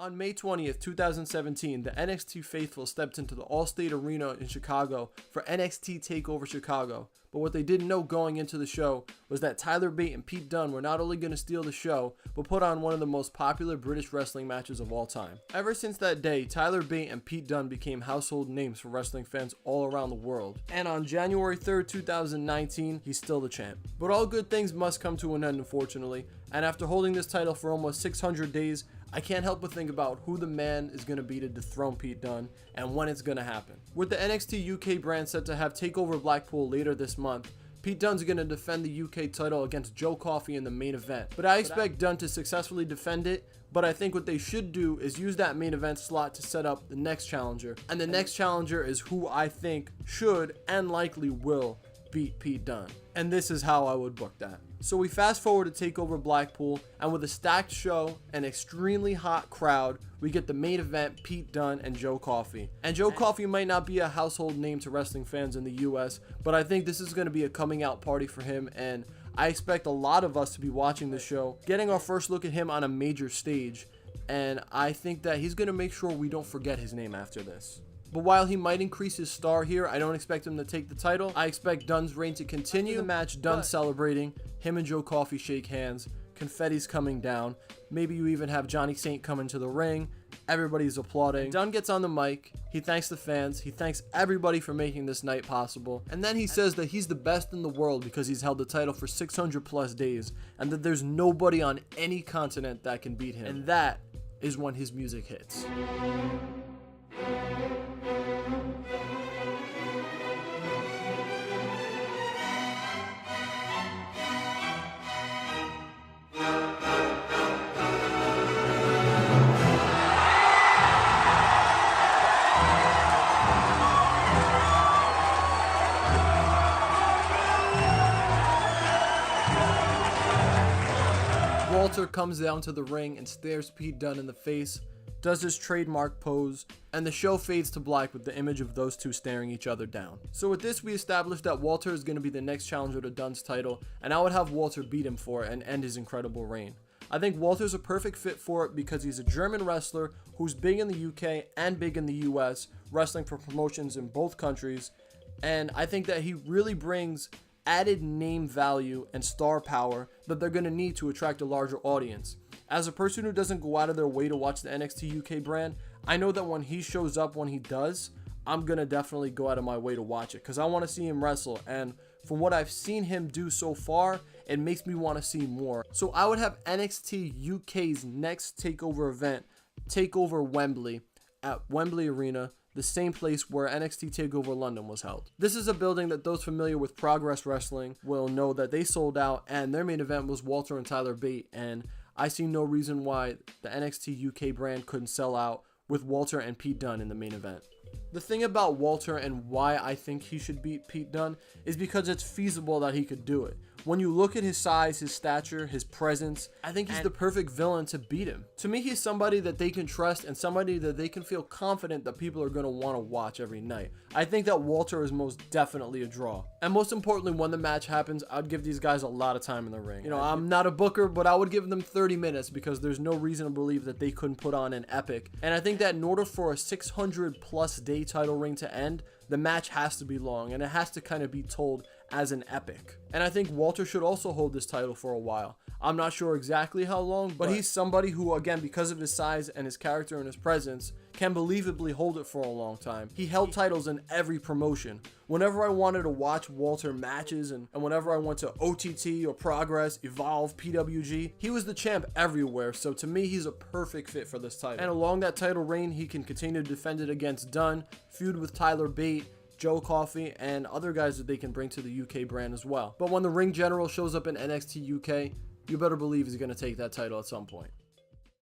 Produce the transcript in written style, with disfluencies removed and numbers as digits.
On May 20th, 2017, the NXT faithful stepped into the Allstate Arena in Chicago for NXT Takeover Chicago. But what they didn't know going into the show was that Tyler Bate and Pete Dunne were not only going to steal the show, but put on one of the most popular British wrestling matches of all time. Ever since that day, Tyler Bate and Pete Dunne became household names for wrestling fans all around the world. And on January 3rd, 2019, he's still the champ. But all good things must come to an end, unfortunately. And after holding this title for almost 600 days, I can't help but think about who the man is going to be to dethrone Pete Dunne and when it's going to happen. With the NXT UK brand set to have Takeover Blackpool later this month, Pete Dunne's going to defend the UK title against Joe Coffey in the main event. But I expect Dunne to successfully defend it, but I think what they should do is use that main event slot to set up the next challenger. And the next challenger is who I think should and likely will beat Pete Dunne. And this is how I would book that. So we fast forward to Takeover Blackpool, and with a stacked show and extremely hot crowd, we get the main event, Pete Dunne and Joe Coffey. And Joe Coffey might not be a household name to wrestling fans in the US, but I think this is going to be a coming out party for him, and I expect a lot of us to be watching the show, getting our first look at him on a major stage, and I think that he's going to make sure we don't forget his name after this. But while he might increase his star here, I don't expect him to take the title. I expect Dunne's reign to continue. The match, Dunne celebrating, him and Joe Coffey shake hands, confetti's coming down, maybe you even have Johnny Saint come into the ring, everybody's applauding. Dunne gets on the mic, he thanks the fans, he thanks everybody for making this night possible, and then he says that he's the best in the world because he's held the title for 600 plus days, and that there's nobody on any continent that can beat him. And that is when his music hits. Walter comes down to the ring and stares Pete Dunne in the face, does his trademark pose, and the show fades to black with the image of those two staring each other down. So with this, we established that Walter is going to be the next challenger to Dunne's title, and I would have Walter beat him for it and end his incredible reign. I think Walter's a perfect fit for it because he's a German wrestler who's big in the UK and big in the US, wrestling for promotions in both countries, and I think that he really brings added name value and star power that they're going to need to attract a larger audience. As a person who doesn't go out of their way to watch the NXT UK brand, I know that when he shows up, when he does, I'm going to definitely go out of my way to watch it because I want to see him wrestle, and from what I've seen him do so far, it makes me want to see more. So I would have NXT UK's next takeover event, Takeover Wembley, at Wembley Arena, the same place where NXT Takeover London was held. This is a building that those familiar with Progress Wrestling will know that they sold out, and their main event was Walter and Tyler Bate, and I see no reason why the NXT UK brand couldn't sell out with Walter and Pete Dunne in the main event. The thing about Walter and why I think he should beat Pete Dunne is because it's feasible that he could do it. When you look at his size, his stature, his presence, I think he's the perfect villain to beat him. To me, he's somebody that they can trust and somebody that they can feel confident that people are going to want to watch every night. I think that Walter is most definitely a draw. And most importantly, when the match happens, I'd give these guys a lot of time in the ring. You know, I'm not a booker, but I would give them 30 minutes because there's no reason to believe that they couldn't put on an epic. And I think that in order for a 600 plus day title reign to end, the match has to be long and it has to kind of be told as an epic. And I think Walter should also hold this title for a while. I'm not sure exactly how long, but he's somebody who, again, because of his size and his character and his presence, can believably hold it for a long time. He held titles in every promotion. Whenever I wanted to watch Walter matches and whenever I went to OTT or Progress, Evolve, PWG, he was the champ everywhere. So to me, he's a perfect fit for this title. And along that title reign, he can continue to defend it against Dunne, feud with Tyler Bate, Joe Coffey, and other guys that they can bring to the UK brand as well. But when the ring general shows up in NXT UK, you better believe he's going to take that title at some point.